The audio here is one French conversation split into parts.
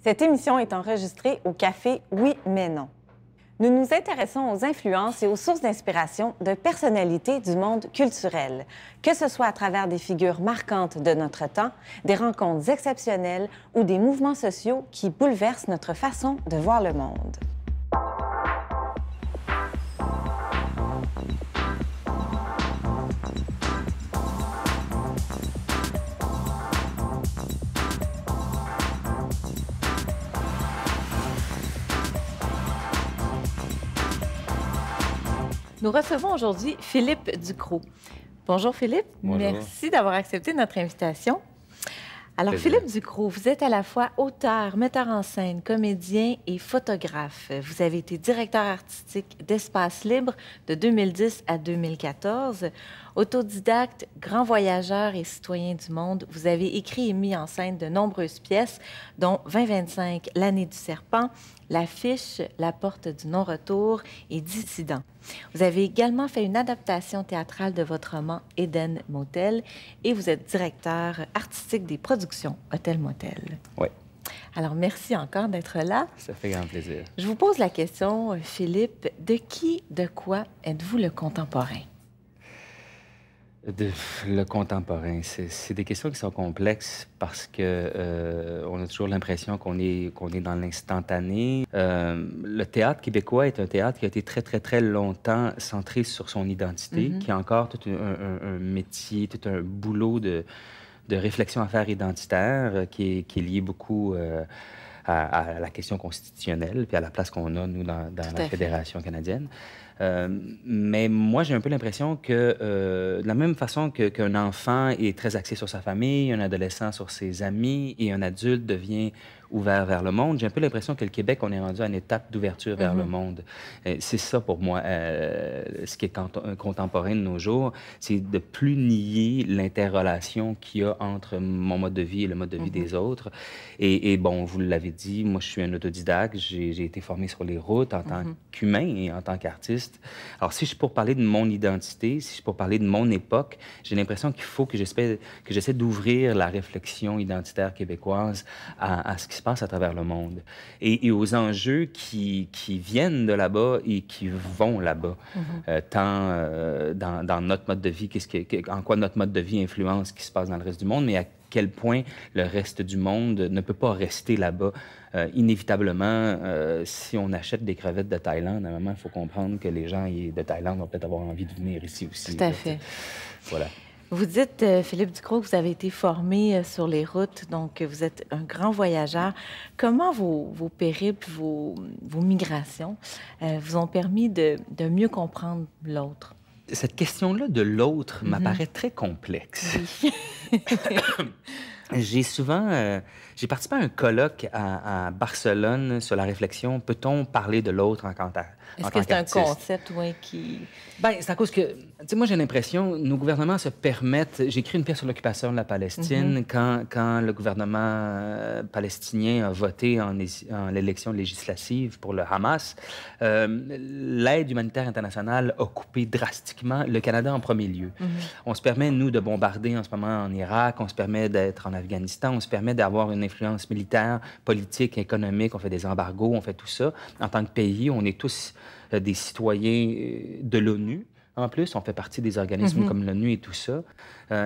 Cette émission est enregistrée au Café Oui, mais non. Nous nous intéressons aux influences et aux sources d'inspiration de personnalités du monde culturel, que ce soit à travers des figures marquantes de notre temps, des rencontres exceptionnelles ou des mouvements sociaux qui bouleversent notre façon de voir le monde. Nous recevons aujourd'hui Philippe Ducrot. Bonjour Philippe, Bonjour. Merci d'avoir accepté notre invitation. Alors Plaisir. Philippe Ducrot, vous êtes à la fois auteur, metteur en scène, comédien et photographe. Vous avez été directeur artistique d'Espace Libre de 2010 à 2014. Autodidacte, grand voyageur et citoyen du monde, vous avez écrit et mis en scène de nombreuses pièces, dont 2025, L'année du serpent, L'affiche, La porte du non-retour et Dissident. Vous avez également fait une adaptation théâtrale de votre roman Eden Motel et vous êtes directeur artistique des productions Hôtel Motel. Oui, Alors, merci encore d'être là. ça fait grand plaisir. Je vous pose la question, Philippe, de qui, de quoi êtes-vous le contemporain? Le contemporain, c'est des questions qui sont complexes parce que on a toujours l'impression qu'on est dans l'instantané. Le théâtre québécois est un théâtre qui a été très, très, très longtemps centré sur son identité, qui a encore tout un métier, tout un boulot de réflexion à faire identitaire qui est lié beaucoup à la question constitutionnelle puis à la place qu'on a, nous, dans la Fédération canadienne. Mais moi, j'ai un peu l'impression que, de la même façon qu'un enfant est très axé sur sa famille, un adolescent sur ses amis et un adulte devient ouvert vers le monde, j'ai un peu l'impression que le Québec, on est rendu à une étape d'ouverture vers le monde. C'est ça, pour moi, ce qui est contemporain de nos jours, c'est de plus nier l'interrelation qu'il y a entre mon mode de vie et le mode de vie des autres. Et bon, vous l'avez dit, moi, je suis un autodidacte, j'ai été formé sur les routes en tant qu'humain et en tant qu'artiste. Alors, si je suis pour parler de mon identité, si je suis pour parler de mon époque, j'ai l'impression qu'il faut que j'essaie d'ouvrir la réflexion identitaire québécoise à ce qui se passe à travers le monde et aux enjeux qui viennent de là-bas et qui vont là-bas, tant dans notre mode de vie, en quoi notre mode de vie influence ce qui se passe dans le reste du monde, mais à quel point le reste du monde ne peut pas rester là-bas. Inévitablement, si on achète des crevettes de Thaïlande, à un moment, il faut comprendre que les gens de Thaïlande vont peut-être avoir envie de venir ici aussi. Tout à fait. Voilà. Vous dites, Philippe Ducrot, que vous avez été formé sur les routes, donc vous êtes un grand voyageur. Comment vos périples, vos migrations vous ont permis de mieux comprendre l'autre? Cette question-là de l'autre m'apparaît très complexe. Oui. J'ai participé à un colloque à Barcelone sur la réflexion. Peut-on parler de l'autre en tant qu'artiste? Est-ce que c'est un concept, oui, qui... Bien, c'est à cause que, tu sais, moi, j'ai l'impression, nos gouvernements se permettent... J'ai écrit une pièce sur l'occupation de la Palestine quand le gouvernement palestinien a voté en l'élection législative pour le Hamas. L'aide humanitaire internationale a coupé drastiquement le Canada en premier lieu. On se permet, nous, de bombarder en ce moment en Irak, on se permet d'être en Afghanistan, on se permet d'avoir une influence militaire, politique, économique, on fait des embargos, on fait tout ça. En tant que pays, on est tous des citoyens de l'ONU. En plus, on fait partie des organismes comme l'ONU et tout ça.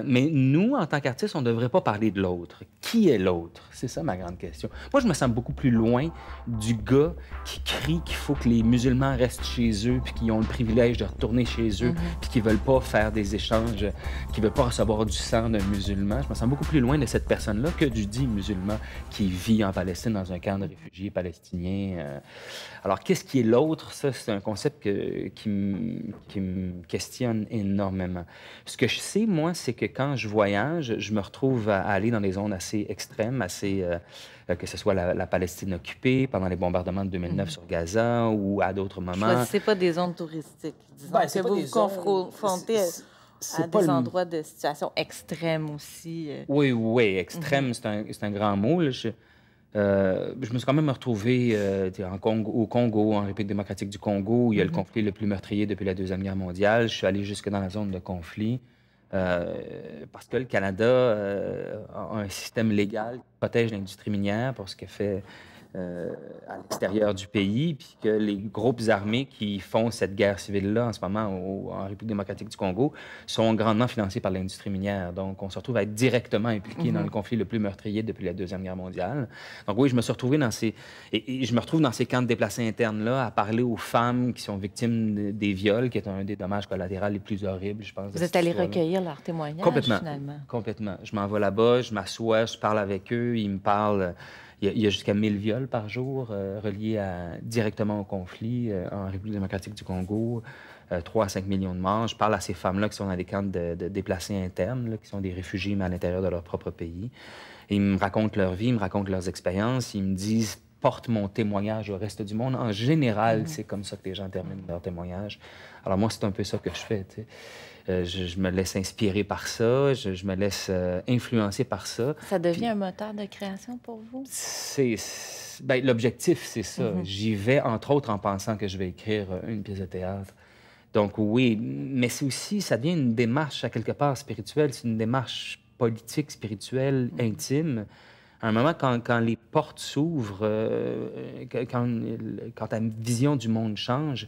Mais nous, en tant qu'artistes, on ne devrait pas parler de l'autre. Qui est l'autre? C'est ça ma grande question. Moi, je me sens beaucoup plus loin du gars qui crie qu'il faut que les musulmans restent chez eux puis qu'ils ont le privilège de retourner chez eux puis qu'ils ne veulent pas faire des échanges, qu'ils ne veulent pas recevoir du sang d'un musulman. Je me sensbeaucoup plus loin de cette personne-là que du dit musulman qui vit en Palestine dans un camp de réfugiés palestiniens. Alors, qu'est-ce qui est l'autre? Ça, c'est un concept qui me questionne énormément. Ce que je sais, moi, c'est que quand je voyage, je me retrouve à aller dans des zones assez extrêmes, que ce soit la Palestine occupée pendant les bombardements de 2009 sur Gaza ou à d'autres moments. Choisissez pas des zones touristiques. Disons que vous vous confrontez à des endroits de situation extrême aussi. Oui, extrême, c'est un grand mot. Là. Je me suis quand même retrouvé au Congo, en République démocratique du Congo, où il y a le conflit le plus meurtrier depuis la Deuxième Guerre mondiale. Je suis allé jusque dans la zone de conflit. parce que le Canada a un système légal qui protège l'industrie minière pour ce qu'elle fait à l'extérieur du pays, puis que les groupes armés qui font cette guerre civile-là en ce moment en République démocratique du Congo sont grandement financés par l'industrie minière. Donc, on se retrouve à être directement impliqué dans le conflit le plus meurtrier depuis la Deuxième Guerre mondiale. Donc oui, je me suis retrouvé dans ces... Et je me retrouve dans ces camps de déplacés internes-là à parler aux femmes qui sont victimes des viols, qui est un des dommages collatéraux les plus horribles, je pense. Vous êtes allé recueillir leurs témoignages, complètement, finalement. Complètement. Je m'en vais là-bas, je m'assois, je parle avec eux, ils me parlent... Il y a jusqu'à 1000 viols par jour reliés directement au conflit en République démocratique du Congo, 3 à 5 millions de morts. Je parle à ces femmes-là qui sont dans des camps de déplacés internes, là, qui sont des réfugiés, mais à l'intérieur de leur propre pays. Et ils me racontent leur vie, ils me racontent leurs expériences, ils me disent « porte mon témoignage au reste du monde ». En général, c'est comme ça que les gens terminent leur témoignage. Alors moi, c'est un peu ça que je fais, tu sais. Je me laisse inspirer par ça, je me laisse influencer par ça. Ça devient un moteur de création pour vous? Ben, l'objectif, c'est ça. J'y vais, entre autres, en pensant que je vais écrire une pièce de théâtre. Donc oui, mais c'est aussi, ça devient une démarche, à quelque part, spirituelle. C'est une démarche politique, spirituelle, intime. À un moment, quand les portes s'ouvrent, quand ta vision du monde change,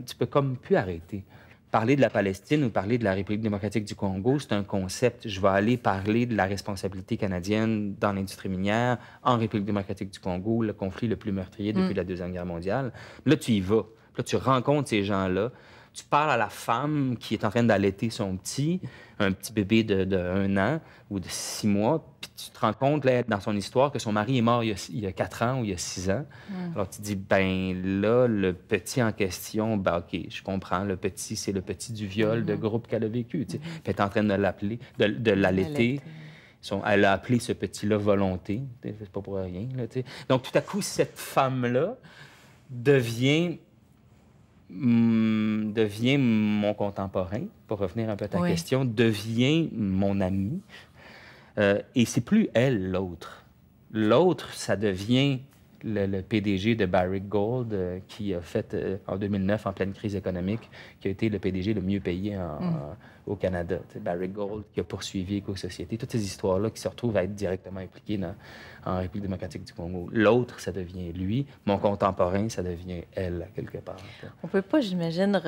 tu peux comme plus arrêter. Parler de la Palestine ou parler de la République démocratique du Congo, c'est un concept. Je vais aller parler de la responsabilité canadienne dans l'industrie minière en République démocratique du Congo, le conflit le plus meurtrier depuis la Deuxième Guerre mondiale. Là, tu y vas. Là, tu rencontres ces gens-là. Tu parles à la femme qui est en train d'allaiter son petit, un petit bébé de 1 an ou de 6 mois, puis tu te rends compte là, dans son histoire que son mari est mort il y a 4 ans ou il y a 6 ans. Alors tu te dis, ben là, le petit en question, ben OK, je comprends, le petit, c'est le petit du viol de groupe qu'elle a vécu. Puis elle est en train de l'appeler, de l'allaiter. Elle a appelé ce petit-là volonté. C'est pas pour rien. Là, donc tout à coup, cette femme-là devient mon contemporain, pour revenir un peu à ta question, devient mon ami. Et c'est plus elle, l'autre. L'autre, ça devient le PDG de Barrick Gold, qui a fait, en 2009, en pleine crise économique, qui a été le PDG le mieux payé au Canada. Barrick Gold, qui a poursuivi Éco-Société. Toutes ces histoires-là qui se retrouvent à être directement impliquées en République démocratique du Congo. L'autre, ça devient lui. Mon contemporain, ça devient elle, quelque part. On ne peut pas, j'imagine,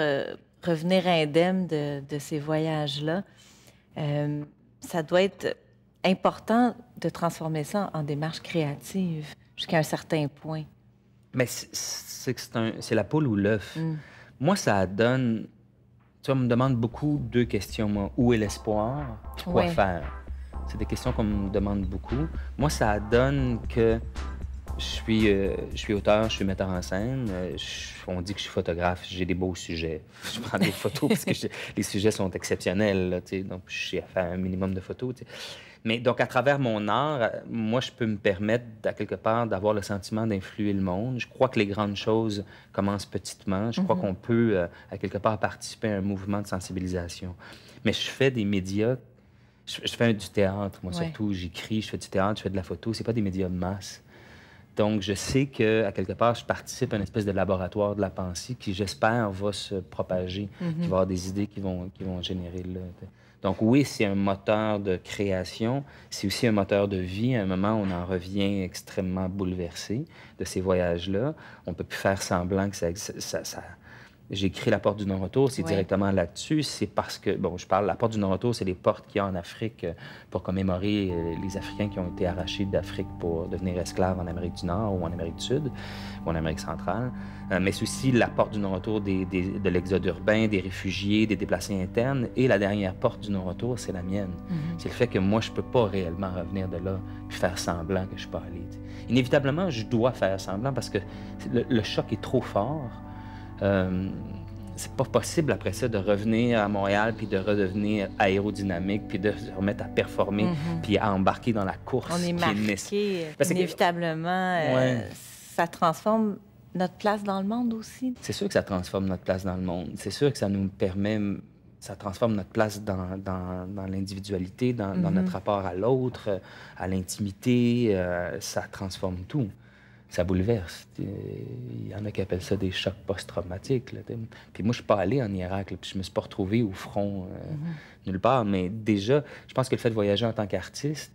revenir indemne de ces voyages-là. Ça doit être important de transformer ça en démarche créative jusqu'à un certain point. Mais c'est la poule ou l'œuf. Moi, ça donne... Tu vois, on me demande beaucoup 2 questions, moi. Où est l'espoir? Puis quoi faire? C'est des questions qu'on me demande beaucoup. Moi, ça donne que je suis auteur, je suis metteur en scène. On dit que je suis photographe. J'ai des beaux sujets. Je prends des photos parce que les sujets sont exceptionnels. Là, donc, je sais faire un minimum de photos. T'sais. Mais donc, à travers mon art, moi, je peux me permettre, à quelque part, d'avoir le sentiment d'influer le monde. Je crois que les grandes choses commencent petitement. Je crois qu'on peut, à quelque part, participer à un mouvement de sensibilisation. Mais je fais des médias. Je fais du théâtre, moi, surtout. J'écris, je fais du théâtre, je fais de la photo. C'est pas des médias de masse. Donc, je sais qu'à quelque part, je participe à une espèce de laboratoire de la pensée qui, j'espère, va se propager, qui va avoir des idées qui vont générer là. Donc, oui, c'est un moteur de création. C'est aussi un moteur de vie. À un moment, on en revient extrêmement bouleversé de ces voyages-là. On peut plus faire semblant que ça J'ai écrit La Porte du non-retour, c'est directement là-dessus. C'est parce que, bon, je parle, La Porte du non-retour, c'est les portes qu'il y a en Afrique pour commémorer les Africains qui ont été arrachés d'Afrique pour devenir esclaves en Amérique du Nord ou en Amérique du Sud ou en Amérique centrale. Mais c'est aussi la porte du non-retour de l'exode urbain, des réfugiés, des déplacés internes. Et la dernière porte du non-retour, c'est la mienne. C'est le fait que moi, je peux pas réellement revenir de là puis faire semblant que je suis pas allé. Inévitablement, je dois faire semblant parce que le choc est trop fort. C'est pas possible après ça de revenir à Montréal puis de redevenir aérodynamique puis de se remettre à performer puis à embarquer dans la course. On est marqué inévitablement. Ça transforme notre place dans le monde aussi. C'est sûr que ça transforme notre place dans le monde. C'est sûr que ça nous permet... Ça transforme notre place dans l'individualité, dans notre rapport à l'autre, à l'intimité. Ça transforme tout. ça bouleverse. Il y en a qui appellent ça des chocs post-traumatiques. Là, puis moi, je suis pas allé en Irak, là, puis je me suis pas retrouvé au front nulle part. Mais déjà, je pense que le fait de voyager en tant qu'artiste,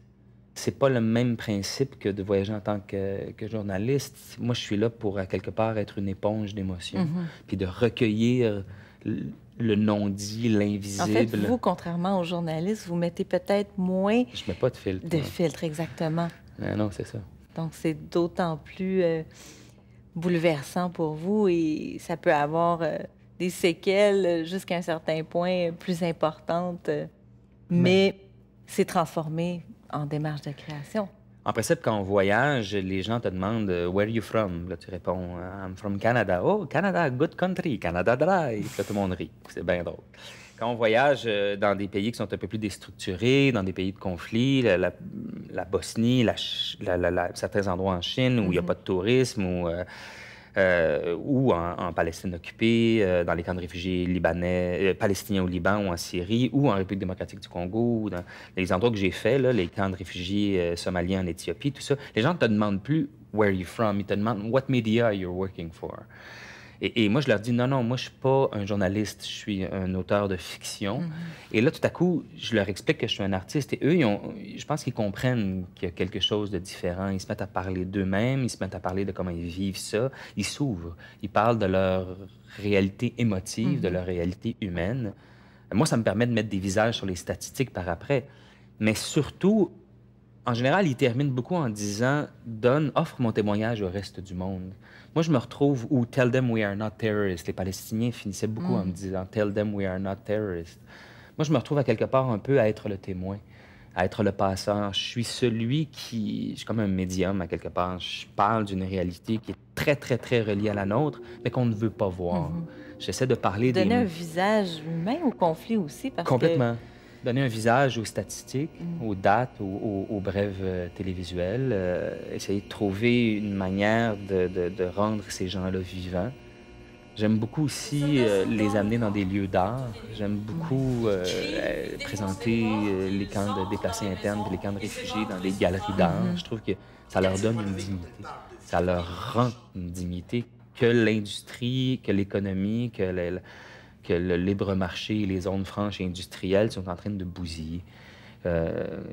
c'est pas le même principe que de voyager en tant que journaliste. Moi, je suis là pour, à quelque part, être une éponge d'émotions, puis de recueillir le non-dit, l'invisible. En fait, vous, contrairement aux journalistes, vous mettez peut-être moins... Je mets pas de filtre. De filtre, exactement. Non, c'est ça. Donc, c'est d'autant plus bouleversant pour vous et ça peut avoir des séquelles jusqu'à un certain point plus importantes, mais c'est transformé en démarche de création. En principe, quand on voyage, les gens te demandent « Where are you from? » Là, tu réponds « I'm from Canada. »« Oh, Canada, good country. Canada dry. » Puis là, tout le monde rit. C'est bien drôle. Quand on voyage dans des pays qui sont un peu plus déstructurés, dans des pays de conflit, la Bosnie, certains endroits en Chine où il n'y a pas de tourisme, ou en Palestine occupée, dans les camps de réfugiés libanais, palestiniens au Liban ou en Syrie, ou en République démocratique du Congo, ou dans les endroits que j'ai faits, là, les camps de réfugiés somaliens en Éthiopie, tout ça, les gens ne te demandent plus « Where are you from? » Ils te demandent « What media you're working for? » Et moi, je leur dis, non, moi, je suis pas un journaliste, je suis un auteur de fiction. Et là, tout à coup, je leur explique que je suis un artiste. Et eux, je pense qu'ils comprennent qu'il y a quelque chose de différent. Ils se mettent à parler d'eux-mêmes, ils se mettent à parler de comment ils vivent ça. Ils s'ouvrent, ils parlent de leur réalité émotive, de leur réalité humaine. Moi, ça me permet de mettre des visages sur les statistiques par après. Mais surtout, en général, ils terminent beaucoup en disant « offre mon témoignage au reste du monde ». Moi, je me retrouve où « Tell them we are not terrorists ». Les Palestiniens finissaient beaucoup en me disant « Tell them we are not terrorists ». Moi, je me retrouve à quelque part un peu à être le témoin, à être le passeur. Je suis celui qui... Je suis comme un médium à quelque part. Je parle d'une réalité qui est très, très, très reliée à la nôtre, mais qu'on ne veut pas voir. J'essaie de parler des... Donner un visage humain au conflit aussi, parce Complètement. Donner un visage aux statistiques, aux dates, aux brèves télévisuelles, essayer de trouver une manière de rendre ces gens-là vivants. J'aime beaucoup aussi les amener dans des lieux d'art. J'aime beaucoup présenter les camps de déplacés internes et les camps de réfugiés dans des galeries d'art. Je trouve que ça leur donne une dignité. Ça leur rend une dignité que l'industrie, que l'économie, que le libre marché et les zones franches et industrielles sont en train de bousiller.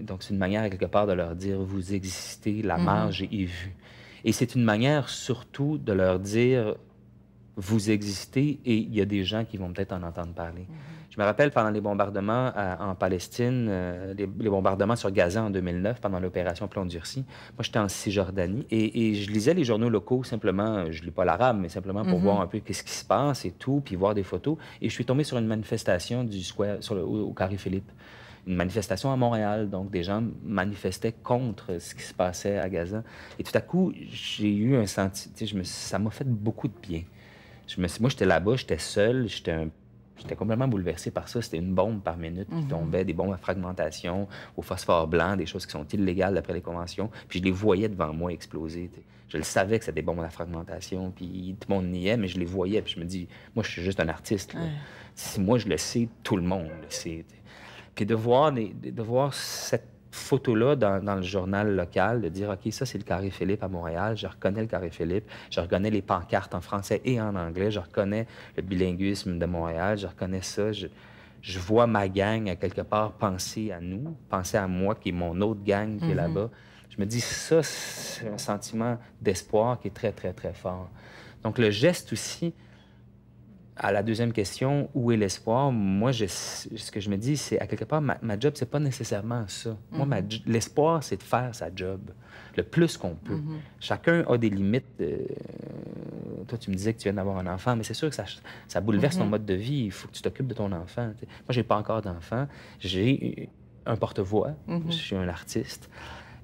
Donc, c'est une manière, quelque part, de leur dire « vous existez, la marge est vue ». Et c'est une manière, surtout, de leur dire « vous existez et il y a des gens qui vont peut-être en entendre parler ». Je me rappelle, pendant les bombardements en Palestine, les bombardements sur Gaza en 2009, pendant l'opération Plomb durci, moi, j'étais en Cisjordanie et je lisais les journaux locaux simplement, je lis pas l'arabe, mais simplement pour voir un peu qu'est-ce qui se passe et tout, puis voir des photos. Et je suis tombé sur une manifestation du square, au Carré Philippe. Une manifestation à Montréal, donc des gens manifestaient contre ce qui se passait à Gaza. Et tout à coup, j'ai eu un sentiment, ça m'a fait beaucoup de bien. Moi, j'étais là-bas, j'étais seul, j'étais complètement bouleversé par ça. C'était une bombe par minute qui tombait, des bombes à fragmentation, au phosphore blanc, des choses qui sont illégales d'après les conventions. Puis je les voyais devant moi exploser. Je le savais que c'était des bombes à fragmentation, puis tout le monde niait, mais je les voyais. Puis je me dis, moi, je suis juste un artiste. Là. Si moi, je le sais, tout le monde le sait. Puis de voir cette photo-là dans le journal local, de dire, OK, ça, c'est le Carré Philippe à Montréal, je reconnais le Carré Philippe, je reconnais les pancartes en français et en anglais, je reconnais le bilinguisme de Montréal, je reconnais ça, je vois ma gang, à quelque part, penser à nous, penser à moi, qui est mon autre gang qui est là-bas. Je me dis, ça, c'est un sentiment d'espoir qui est très, très, très fort. Donc, le geste aussi, à la deuxième question, où est l'espoir? Moi, ce que je me dis, c'est à quelque part, ma job, c'est pas nécessairement ça. Moi, l'espoir, c'est de faire sa job le plus qu'on peut. Chacun a des limites. Toi, tu me disais que tu viens d'avoir un enfant, mais c'est sûr que ça bouleverse ton mode de vie. Il faut que tu t'occupes de ton enfant. Moi, j'ai pas encore d'enfant. J'ai un porte-voix. Je suis un artiste.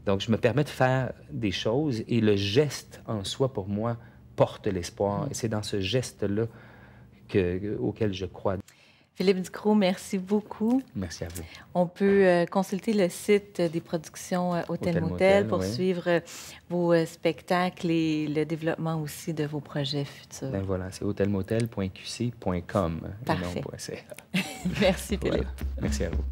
Donc, je me permets de faire des choses et le geste en soi, pour moi, porte l'espoir. Et c'est dans ce geste-là auquel je crois. Philippe Ducrot, merci beaucoup. Merci à vous. On peut consulter le site des productions Hôtel Motel pour suivre vos spectacles et le développement aussi de vos projets futurs. Ben voilà, c'est hotelmotel.qc.com. Parfait. Et non .ca. Merci Philippe. Voilà. Merci à vous.